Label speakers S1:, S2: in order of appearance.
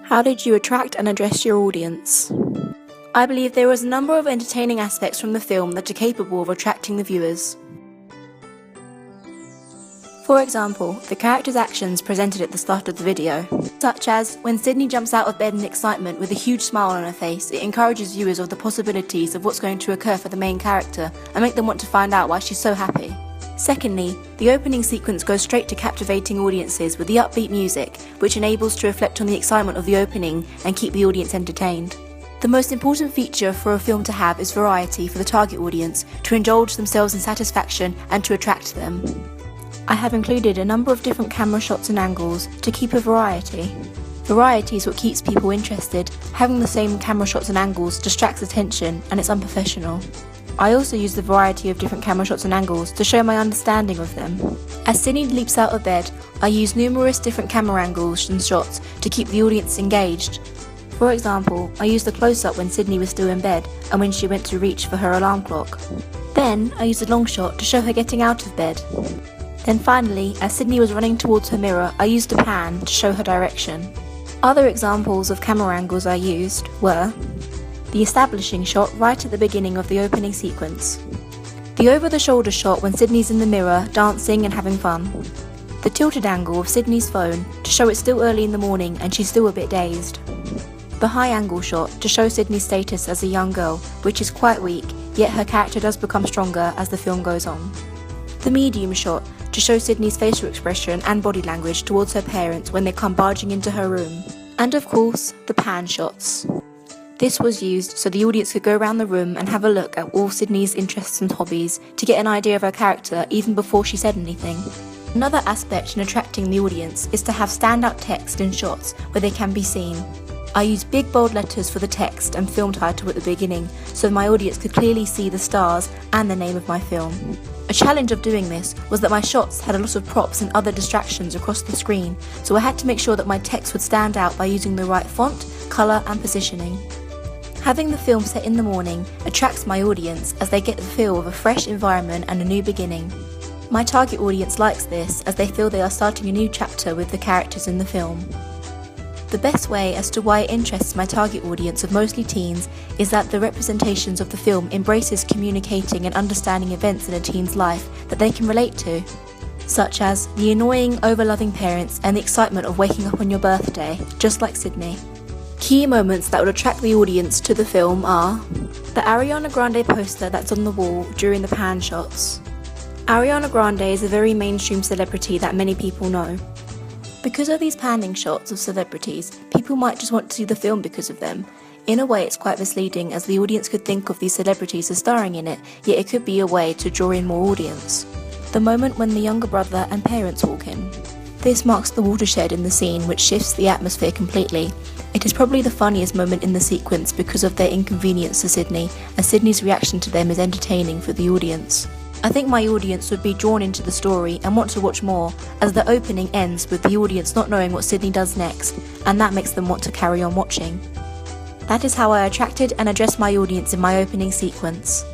S1: How did you attract and address your audience? I believe there was a number of entertaining aspects from the film that are capable of attracting the viewers. For example, the character's actions presented at the start of the video, such as when Sydney jumps out of bed in excitement with a huge smile on her face. It encourages viewers of the possibilities of what's going to occur for the main character and make them want to find out why she's so happy. Secondly, the opening sequence goes straight to captivating audiences with the upbeat music, which enables to reflect on the excitement of the opening and keep the audience entertained. The most important feature for a film to have is variety for the target audience, to indulge themselves in satisfaction and to attract them. I have included a number of different camera shots and angles to keep a variety. Variety is what keeps people interested. Having the same camera shots and angles distracts attention and it's unprofessional. I also use the variety of different camera shots and angles to show my understanding of them. As Sydney leaps out of bed, I use numerous different camera angles and shots to keep the audience engaged. For example, I used the close-up when Sydney was still in bed and when she went to reach for her alarm clock. Then I used a long shot to show her getting out of bed. Then finally, as Sydney was running towards her mirror, I used a pan to show her direction. Other examples of camera angles I used were the establishing shot right at the beginning of the opening sequence, the over-the-shoulder shot when Sydney's in the mirror dancing and having fun, the tilted angle of Sydney's phone to show it's still early in the morning and she's still a bit dazed, the high angle shot to show Sydney's status as a young girl, which is quite weak, yet her character does become stronger as the film goes on, the medium shot to show Sydney's facial expression and body language towards her parents when they come barging into her room, and of course, the pan shots. This was used so the audience could go around the room and have a look at all Sydney's interests and hobbies to get an idea of her character even before she said anything. Another aspect in attracting the audience is to have standout text in shots where they can be seen. I used big bold letters for the text and film title at the beginning so my audience could clearly see the stars and the name of my film. A challenge of doing this was that my shots had a lot of props and other distractions across the screen, so I had to make sure that my text would stand out by using the right font, colour and positioning. Having the film set in the morning attracts my audience as they get the feel of a fresh environment and a new beginning. My target audience likes this as they feel they are starting a new chapter with the characters in the film. The best way as to why it interests my target audience of mostly teens is that the representations of the film embraces communicating and understanding events in a teen's life that they can relate to, such as the annoying, over-loving parents and the excitement of waking up on your birthday, just like Sydney. Key moments that would attract the audience to the film are the Ariana Grande poster that's on the wall during the pan shots. Ariana Grande is a very mainstream celebrity that many people know. Because of these panning shots of celebrities, people might just want to see the film because of them. In a way, it's quite misleading as the audience could think of these celebrities as starring in it, yet it could be a way to draw in more audience. The moment when the younger brother and parents walk in. This marks the watershed in the scene, which shifts the atmosphere completely. It is probably the funniest moment in the sequence because of their inconvenience to Sydney, and Sydney's reaction to them is entertaining for the audience. I think my audience would be drawn into the story and want to watch more, as the opening ends with the audience not knowing what Sydney does next, and that makes them want to carry on watching. That is how I attracted and addressed my audience in my opening sequence.